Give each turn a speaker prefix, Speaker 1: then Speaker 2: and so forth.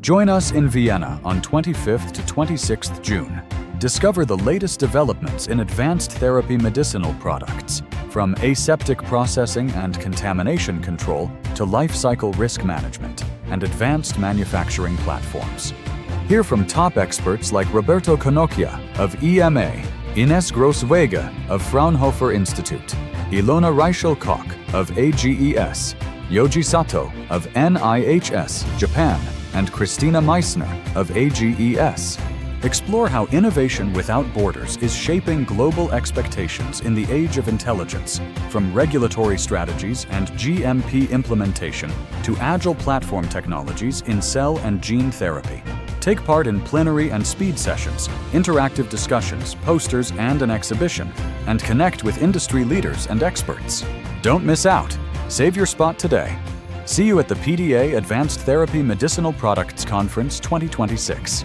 Speaker 1: Join us in Vienna on 25th to 26th June. Discover the latest developments in advanced therapy medicinal products, from aseptic processing and contamination control to lifecycle risk management and advanced manufacturing platforms. Hear from top experts like Roberto Conocchia of EMA, Ines Gross-Vega of Fraunhofer Institute, Ilona Reichel-Koch of AGES, Yoji Sato of NIHS, Japan, and Christina Meissner of AGES. Explore how innovation without borders is shaping global expectations in the age of intelligence, from regulatory strategies and GMP implementation to agile platform technologies in cell and gene therapy. Take part in plenary and speed sessions, interactive discussions, posters, and an exhibition, and connect with industry leaders and experts. Don't miss out. Save your spot today. See you at the PDA Advanced Therapy Medicinal Products Conference 2026.